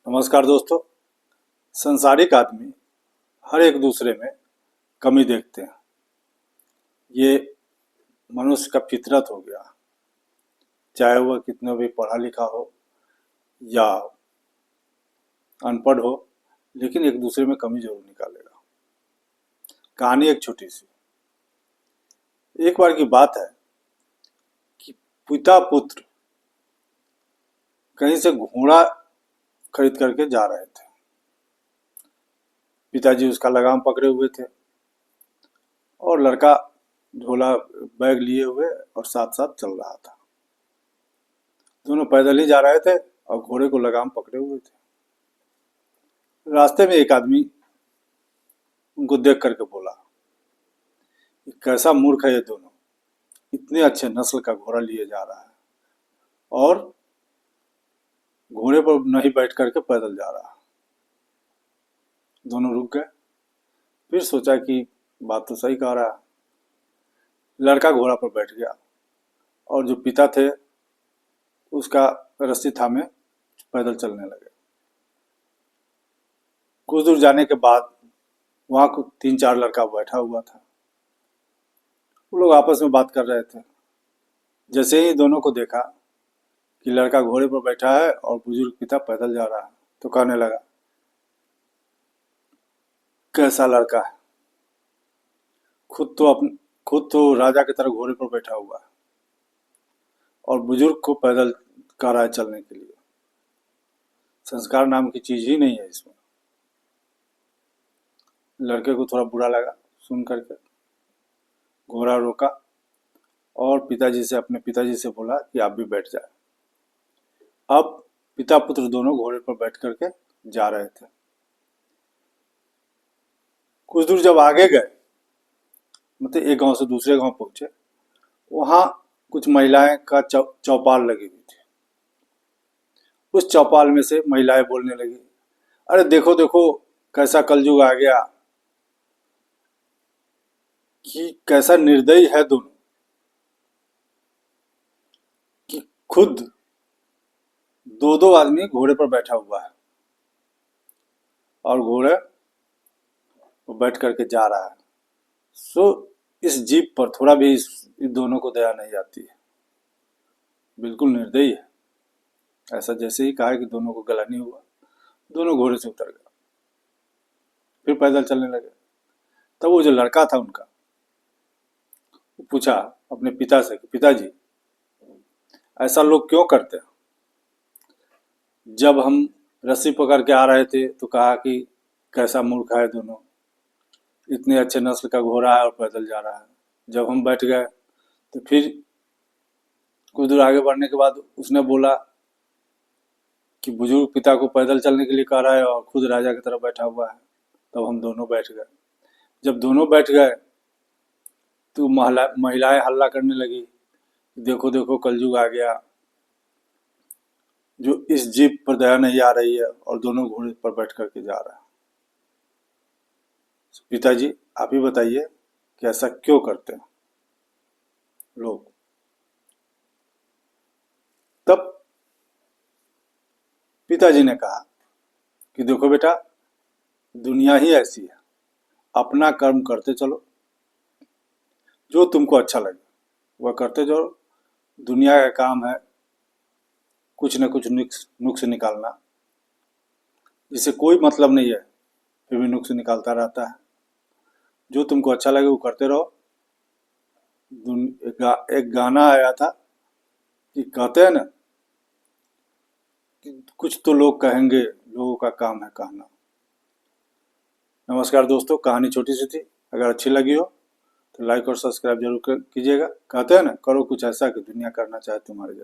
नमस्कार दोस्तों। संसारिक आदमी हर एक दूसरे में कमी देखते हैं। ये मनुष्य का फितरत हो गया, चाहे वह कितना भी पढ़ा लिखा हो या अनपढ़ हो, लेकिन एक दूसरे में कमी जरूर निकालेगा। कहानी एक छोटी सी। एक बार की बात है कि पिता पुत्र कहीं से घोड़ा खरीद करके जा रहे थे। पिताजी उसका लगाम पकड़े हुए थे और लड़का झोला बैग लिए हुए और साथ साथ चल रहा था। दोनों पैदल ही जा रहे थे और घोड़े को लगाम पकड़े हुए थे। रास्ते में एक आदमी उनको देख करके बोला, कैसा मूर्ख है ये दोनों, इतने अच्छे नस्ल का घोड़ा लिए जा रहा है और घोड़े पर नहीं बैठ करके पैदल जा रहा है। दोनों रुक गए, फिर सोचा कि बात तो सही कह रहा है। लड़का घोड़ा पर बैठ गया और जो पिता थे उसका रस्सी थामे पैदल चलने लगे। कुछ दूर जाने के बाद वहां को 3-4 लड़का बैठा हुआ था। वो लोग आपस में बात कर रहे थे। जैसे ही दोनों को देखा कि लड़का घोड़े पर बैठा है और बुजुर्ग पिता पैदल जा रहा है, तो कहने लगा, कैसा लड़का है, खुद तो राजा की तरह घोड़े पर बैठा हुआ है और बुजुर्ग को पैदल कह रहा है चलने के लिए। संस्कार नाम की चीज ही नहीं है इसमें। लड़के को थोड़ा बुरा लगा सुन करके, घोड़ा रोका और अपने पिताजी से बोला कि आप भी बैठ जाए। अब पिता पुत्र दोनों घोड़े पर बैठ करके जा रहे थे। कुछ दूर जब आगे गए, मतलब एक गांव से दूसरे गांव पहुंचे, वहां कुछ महिलाएं का चौपाल लगी हुई थी। उस चौपाल में से महिलाएं बोलने लगी, अरे देखो देखो कैसा कलयुग आ गया, कि कैसा निर्दयी है दोनों, कि खुद दो दो आदमी घोड़े पर बैठा हुआ है और घोड़े पर बैठ करके जा रहा है। सो इस जीप पर थोड़ा भी इस दोनों को दया नहीं आती है, बिल्कुल निर्दयी है। ऐसा जैसे ही कहा कि दोनों को गला नहीं हुआ, दोनों घोड़े से उतर गए, फिर पैदल चलने लगे। तब वो जो लड़का था उनका, वो पूछा अपने पिता से कि पिताजी, ऐसा लोग क्यों करते हैं? जब हम रस्सी पकड़ के आ रहे थे तो कहा कि कैसा मूर्ख है दोनों, इतने अच्छे नस्ल का घोड़ा है और पैदल जा रहा है। जब हम बैठ गए तो फिर कुछ दूर आगे बढ़ने के बाद उसने बोला कि बुजुर्ग पिता को पैदल चलने के लिए कह रहा है और खुद राजा की तरफ बैठा हुआ है। तब हम दोनों बैठ गए। जब दोनों बैठ गए तो महिलाएं हल्ला करने लगी, देखो देखो कलयुग आ गया, जो इस जीप पर दया नहीं आ रही है और दोनों घोड़े पर बैठ करके जा रहा है। पिताजी आप ही बताइए कि ऐसा क्यों करते हैं लोग? तब पिताजी ने कहा कि देखो बेटा, दुनिया ही ऐसी है, अपना कर्म करते चलो, जो तुमको अच्छा लगे वह करते जाओ। दुनिया का काम है कुछ न कुछ नुक्स निकालना, जिसे कोई मतलब नहीं है फिर भी नुक्स निकालता रहता है। जो तुमको अच्छा लगे वो करते रहो। एक गाना आया था कि कहते हैं ना कि कुछ तो लोग कहेंगे, लोगों का काम है कहना। नमस्कार दोस्तों, कहानी छोटी सी थी। अगर अच्छी लगी हो तो लाइक और सब्सक्राइब जरूर कीजिएगा। कहते हैं ना, करो कुछ ऐसा कि दुनिया करना चाहे तुम्हारे जैसा।